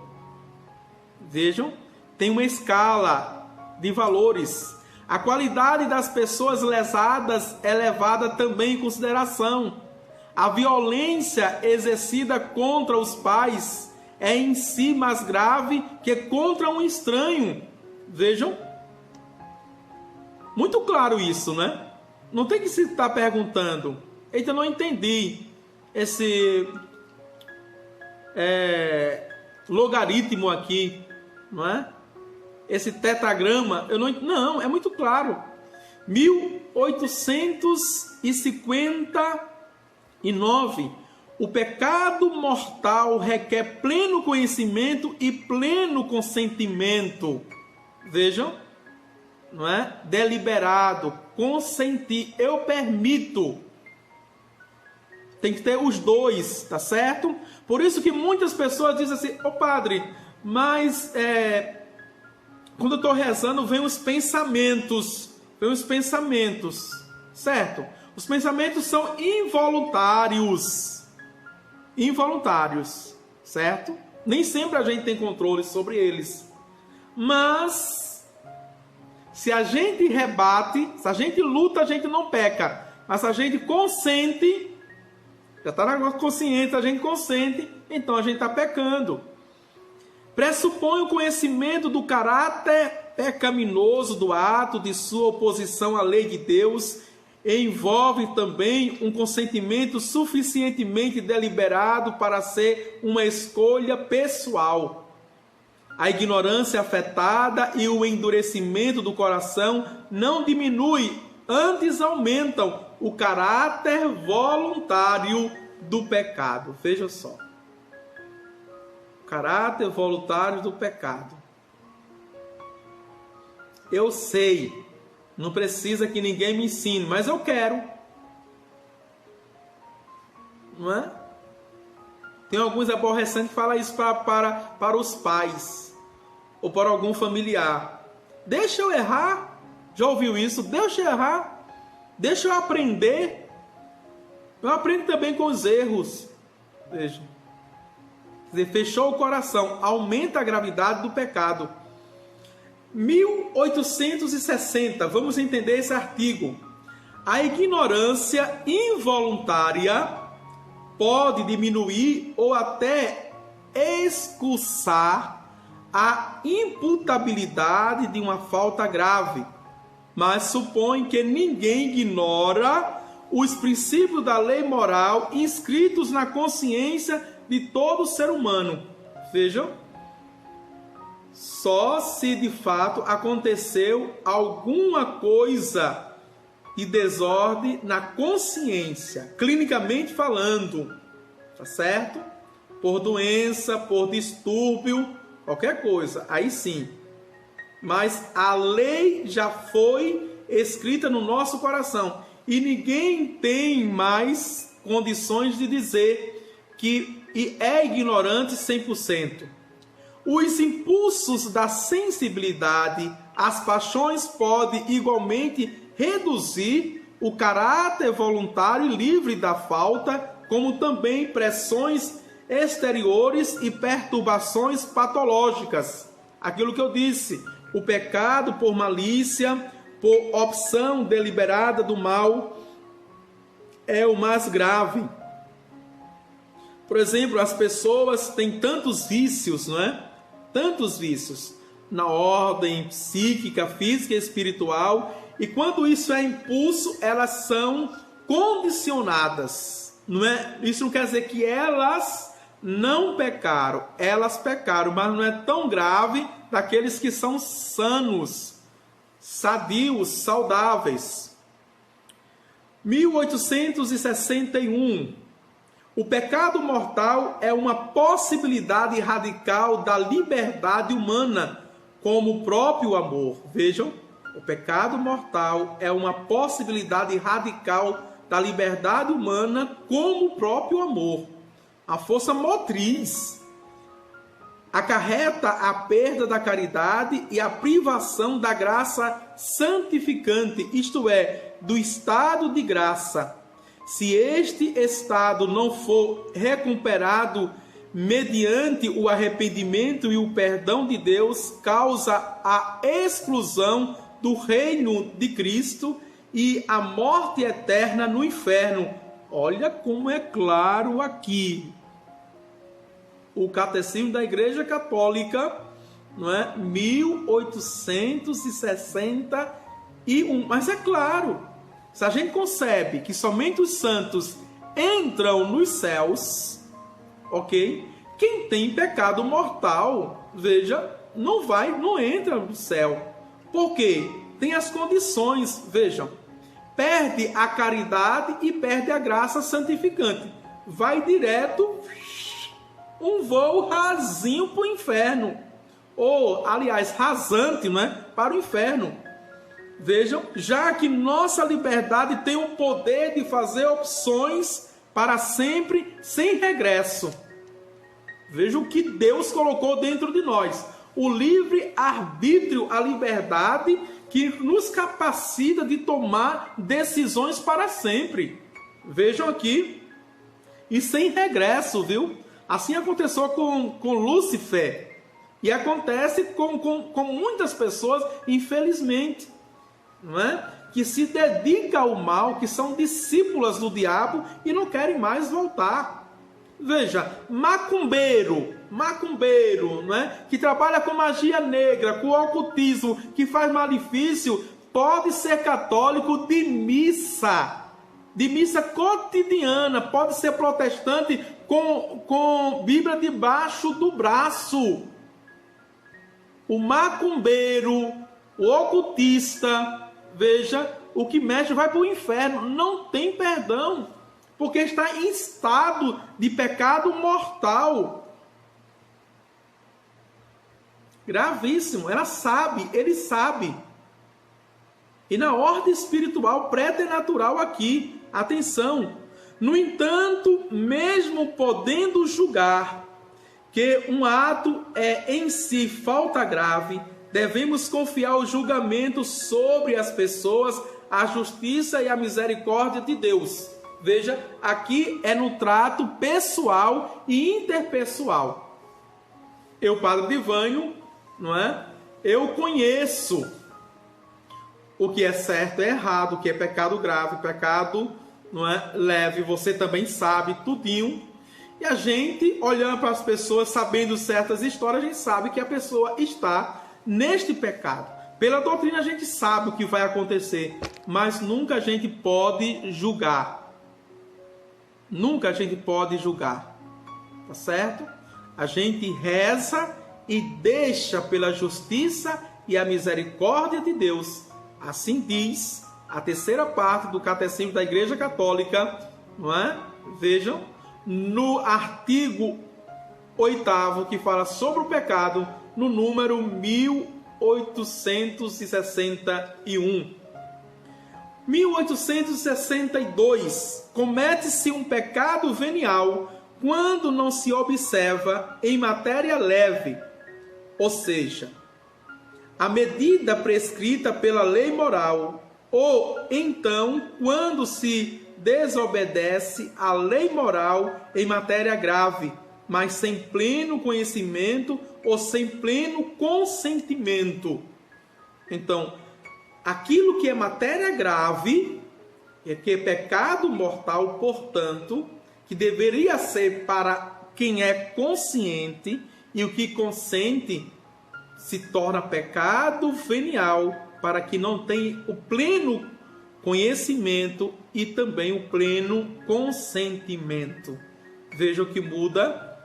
Vejam, tem uma escala de valores. A qualidade das pessoas lesadas é levada também em consideração. A violência exercida contra os pais é em si mais grave que contra um estranho. Vejam, muito claro isso, né? Não tem que se estar perguntando: eita, não entendi esse logaritmo aqui, não é? Esse tetagrama, não, é muito claro. 1859. O pecado mortal requer pleno conhecimento e pleno consentimento. Vejam, não é? Deliberado, consentir, eu permito. Tem que ter os dois, tá certo? Por isso que muitas pessoas dizem assim: ô padre, mas quando eu estou rezando, vem os pensamentos, certo? Os pensamentos são involuntários, certo? Nem sempre a gente tem controle sobre eles, mas se a gente rebate, se a gente luta, a gente não peca, mas se a gente consente, já está na consciência, a gente consente, então a gente está pecando. Pressupõe o conhecimento do caráter pecaminoso do ato de sua oposição à lei de Deus, e envolve também um consentimento suficientemente deliberado para ser uma escolha pessoal. A ignorância afetada e o endurecimento do coração não diminuem, antes aumentam o caráter voluntário do pecado. Veja só. Caráter voluntário do pecado. Eu sei, não precisa que ninguém me ensine, mas eu quero. Não é? Tem alguns aborrecentes que falam isso para os pais ou para algum familiar. Deixa eu errar. Já ouviu isso? Deixa eu errar. Deixa eu aprender. Eu aprendo também com os erros. Veja. Quer dizer, fechou o coração. Aumenta a gravidade do pecado. 1860. Vamos entender esse artigo. A ignorância involuntária pode diminuir ou até escusar a imputabilidade de uma falta grave, mas supõe que ninguém ignora os princípios da lei moral inscritos na consciência de todo ser humano. Vejam, só se de fato aconteceu alguma coisa de desordem na consciência, clinicamente falando, tá certo? Por doença, por distúrbio, qualquer coisa, aí sim. Mas a lei já foi escrita no nosso coração e ninguém tem mais condições de dizer que é ignorante 100%. Os impulsos da sensibilidade, as paixões podem igualmente reduzir o caráter voluntário e livre da falta, como também pressões exteriores e perturbações patológicas. Aquilo que eu disse, o pecado por malícia, por opção deliberada do mal, é o mais grave. Por exemplo, as pessoas têm tantos vícios, não é? Tantos vícios na ordem psíquica, física e espiritual, e quando isso é impulso, elas são condicionadas, não é? Isso não quer dizer que elas não pecaram, elas pecaram, mas não é tão grave daqueles que são sanos, sadios, saudáveis. 1861. O pecado mortal é uma possibilidade radical da liberdade humana, como o próprio amor. Vejam, o pecado mortal é uma possibilidade radical da liberdade humana, como o próprio amor. A força motriz acarreta a perda da caridade e a privação da graça santificante, isto é, do estado de graça. Se este estado não for recuperado mediante o arrependimento e o perdão de Deus, causa a exclusão do reino de Cristo e a morte eterna no inferno. Olha como é claro aqui. O Catecismo da Igreja Católica, não é? 1861. Mas é claro, se a gente concebe que somente os santos entram nos céus, ok? Quem tem pecado mortal, veja, não entra no céu. Por quê? tem as condições, vejam, perde a caridade e perde a graça santificante. Vai direto, um voo rasinho para o inferno. Ou, aliás, rasante, não é? Para o inferno. Vejam, já que nossa liberdade tem o poder de fazer opções para sempre, sem regresso. Vejam o que Deus colocou dentro de nós. O livre arbítrio, a liberdade que nos capacita de tomar decisões para sempre. Vejam aqui. E sem regresso, viu? Assim aconteceu com Lúcifer. E acontece com muitas pessoas, infelizmente, não é? Que se dedicam ao mal, que são discípulas do diabo e não querem mais voltar. Veja, macumbeiro, não é? Que trabalha com magia negra, com ocultismo, que faz malefício, pode ser católico de missa cotidiana, pode ser protestante com Bíblia debaixo do braço. O macumbeiro, o ocultista, veja, o que mexe vai para o inferno, não tem perdão, porque está em estado de pecado mortal. Gravíssimo, ele sabe. E na ordem espiritual preternatural aqui, atenção, no entanto, mesmo podendo julgar que um ato é em si falta grave, devemos confiar o julgamento sobre as pessoas, a justiça e a misericórdia de Deus. Veja, aqui é no trato pessoal e interpessoal. Eu, Padre Divânio, não é? Eu conheço o que é certo e errado, o que é pecado grave, pecado, não é, leve. Você também sabe tudinho. E a gente, olhando para as pessoas, sabendo certas histórias, a gente sabe que a pessoa está neste pecado. Pela doutrina a gente sabe o que vai acontecer, mas nunca a gente pode julgar. Nunca a gente pode julgar. Tá certo? A gente reza e deixa pela justiça e a misericórdia de Deus. Assim diz a terceira parte do Catecismo da Igreja Católica, não é? Vejam, no artigo 8º, que fala sobre o pecado, no número 1861. 1862. Comete-se um pecado venial quando não se observa em matéria leve, ou seja, a medida prescrita pela lei moral, ou então quando se desobedece à lei moral em matéria grave, mas sem pleno conhecimento ou sem pleno consentimento. Então, aquilo que é matéria grave, que é pecado mortal, portanto, que deveria ser para quem é consciente, e o que consente se torna pecado venial para que não tenha o pleno conhecimento e também o pleno consentimento. Veja o que muda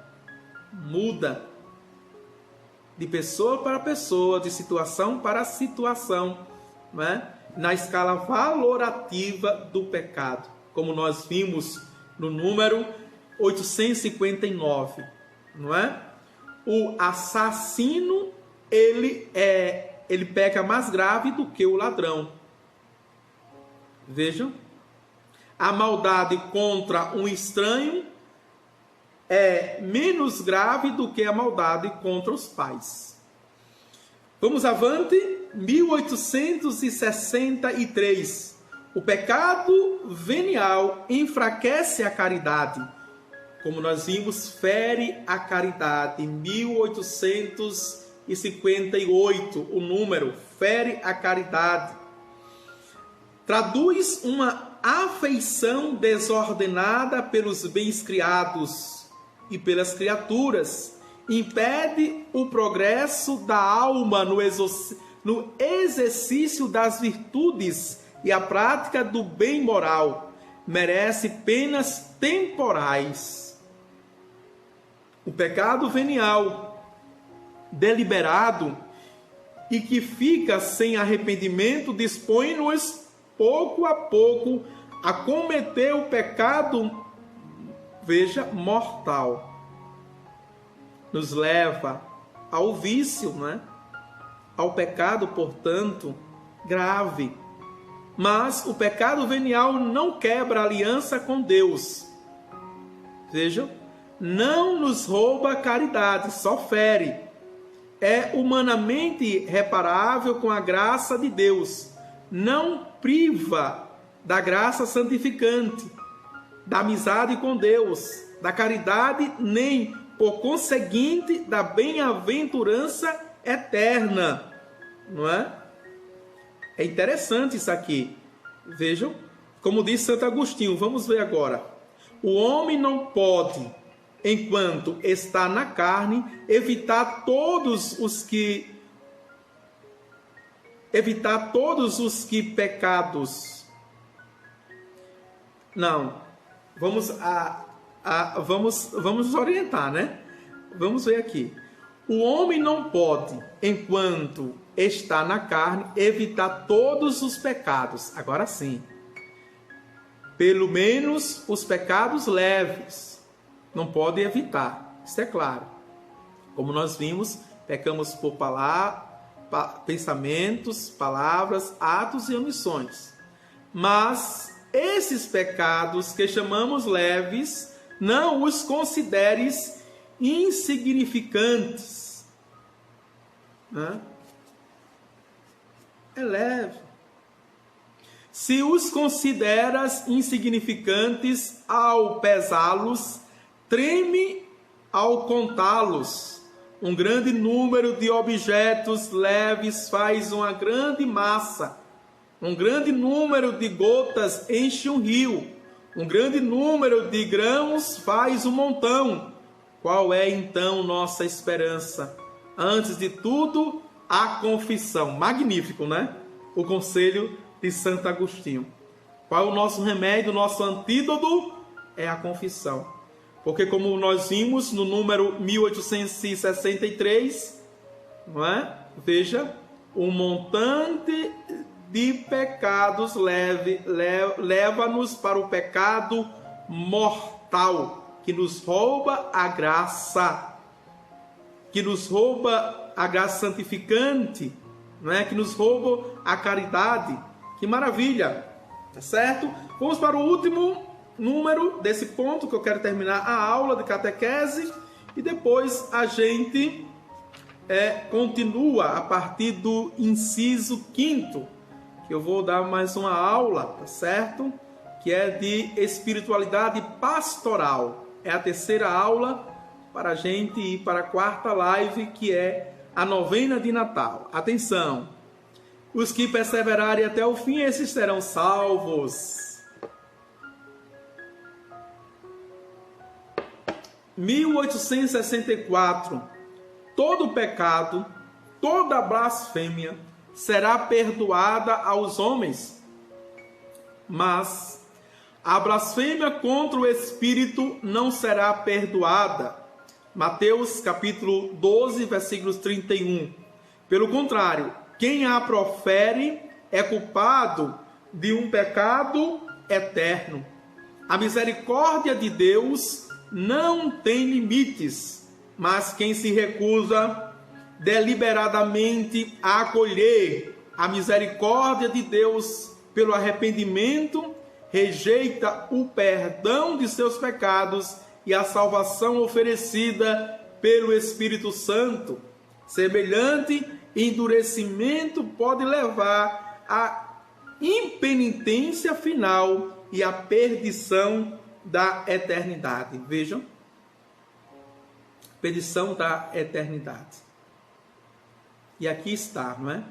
de pessoa para pessoa, de situação para situação, não é? Na escala valorativa do pecado, como nós vimos no número 859, não é? O assassino, ele peca mais grave do que o ladrão. Vejam, a maldade contra um estranho é menos grave do que a maldade contra os pais. Vamos avante. 1863. O pecado venial enfraquece a caridade. Como nós vimos, fere a caridade. 1858, o número, fere a caridade. Traduz uma afeição desordenada pelos bens criados e pelas criaturas. Impede o progresso da alma no exercício das virtudes e a prática do bem moral. Merece penas temporais. O pecado venial deliberado e que fica sem arrependimento, dispõe-nos pouco a pouco a cometer o pecado, veja, mortal. Nos leva ao vício, não é? Ao pecado, portanto, grave. Mas o pecado venial não quebra a aliança com Deus. Vejam, não nos rouba a caridade, só fere. É humanamente reparável com a graça de Deus. Não priva da graça santificante, da amizade com Deus, da caridade, nem, por conseguinte, da bem-aventurança eterna. Não é? É interessante isso aqui. Vejam, como diz Santo Agostinho, vamos ver agora. O homem não pode, enquanto está na carne, evitar todos os que pecados. Não. Vamos orientar, né? Vamos ver aqui. O homem não pode, enquanto está na carne, evitar todos os pecados. Agora sim. Pelo menos os pecados leves. Não pode evitar. Isso é claro. Como nós vimos, pecamos por pensamentos, palavras, atos e omissões. Mas esses pecados que chamamos leves, não os consideres insignificantes. É leve. Se os consideras insignificantes ao pesá-los, treme ao contá-los. Um grande número de objetos leves faz uma grande massa. Um grande número de gotas enche um rio. Um grande número de grãos faz um montão. Qual é então nossa esperança? Antes de tudo, a confissão. Magnífico, né? O conselho de Santo Agostinho. Qual é o nosso remédio, o nosso antídoto? É a confissão. Porque como nós vimos no número 1863, não é? Veja, o montante de pecados leva-nos para o pecado mortal, que nos rouba a graça, que nos rouba a graça santificante, não é? Que nos rouba a caridade. Que maravilha, tá certo? Vamos para o último número desse ponto, que eu quero terminar a aula de catequese, e depois a gente continua a partir do inciso 5º, que eu vou dar mais uma aula, tá certo? Que é de espiritualidade pastoral. É a terceira aula para a gente ir para a 4ª live, que é a novena de Natal. Atenção! Os que perseverarem até o fim, esses serão salvos. 1864. Todo pecado, toda blasfêmia será perdoada aos homens, mas a blasfêmia contra o Espírito não será perdoada. Mateus capítulo 12, versículos 31. Pelo contrário, quem a profere é culpado de um pecado eterno. A misericórdia de Deus não tem limites, mas quem se recusa deliberadamente a acolher a misericórdia de Deus pelo arrependimento, rejeita o perdão de seus pecados e a salvação oferecida pelo Espírito Santo. Semelhante endurecimento pode levar à impenitência final e à perdição da eternidade. Vejam, perdição da eternidade. E aqui está, não é?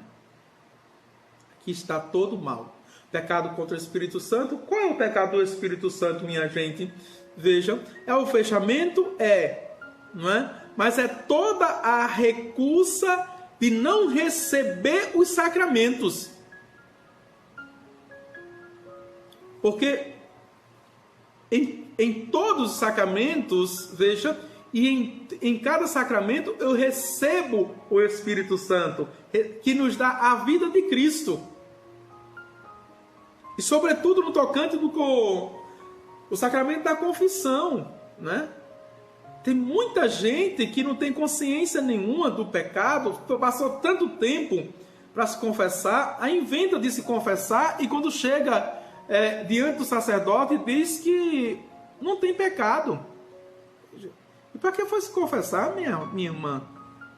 Aqui está todo o mal. Pecado contra o Espírito Santo. Qual é o pecado do Espírito Santo, minha gente? Vejam, é o fechamento? Não é? Mas é toda a recusa de não receber os sacramentos. Porque em todos os sacramentos, veja, e em cada sacramento eu recebo o Espírito Santo, que nos dá a vida de Cristo. E sobretudo no tocante o sacramento da confissão, né? Tem muita gente que não tem consciência nenhuma do pecado, passou tanto tempo para se confessar, aí inventa de se confessar e quando chega diante do sacerdote diz que não tem pecado. E para que foi se confessar, minha irmã?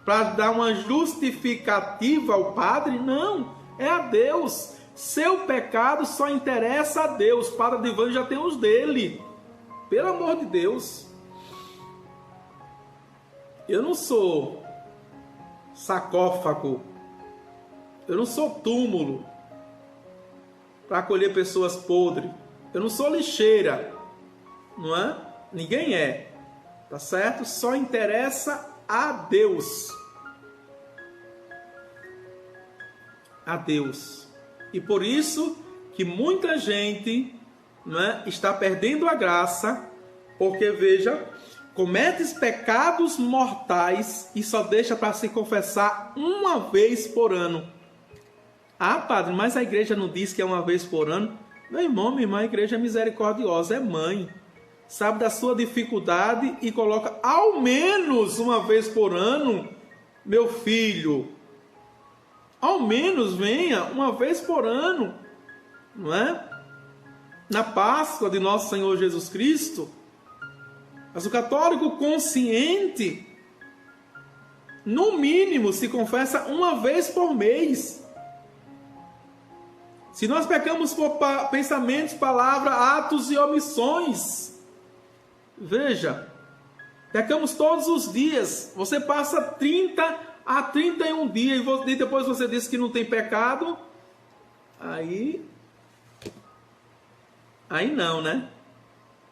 Para dar uma justificativa ao padre? Não, é a Deus. Seu pecado só interessa a Deus. Padre Divan já tem os dele. Pelo amor de Deus. Eu não sou sarcófago. Eu não sou túmulo para acolher pessoas podres. Eu não sou lixeira. Não é? Ninguém é. Tá certo? Só interessa a Deus. A Deus. E por isso que muita gente, não é, está perdendo a graça, porque, veja, comete pecados mortais e só deixa para se confessar uma vez por ano. Ah, padre, mas a igreja não diz que é uma vez por ano? Meu irmão, minha irmã, a igreja é misericordiosa, é mãe. Sabe da sua dificuldade e coloca ao menos uma vez por ano, meu filho. Ao menos venha uma vez por ano, não é? Na Páscoa de nosso Senhor Jesus Cristo. Mas o católico consciente, no mínimo, se confessa uma vez por mês. Se nós pecamos por pensamentos, palavras, atos e omissões, veja, pecamos todos os dias. Você passa 30 a 31 dias e depois você diz que não tem pecado. Aí não, né?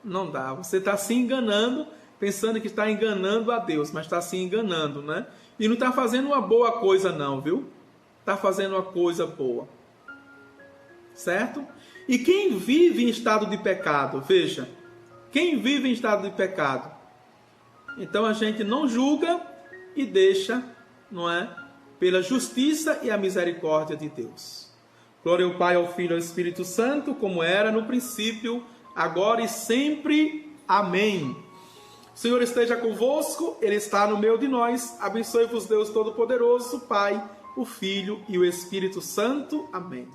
Não dá. Você está se enganando, pensando que está enganando a Deus, mas está se enganando, né? E não está fazendo uma boa coisa não, viu? Está fazendo uma coisa boa. Certo? E quem vive em estado de pecado, veja, quem vive em estado de pecado, então a gente não julga e deixa, não é? Pela justiça e a misericórdia de Deus. Glória ao Pai, ao Filho e ao Espírito Santo, como era no princípio, agora e sempre. Amém. O Senhor esteja convosco, Ele está no meio de nós. Abençoe-vos Deus Todo-Poderoso, Pai, o Filho e o Espírito Santo. Amém.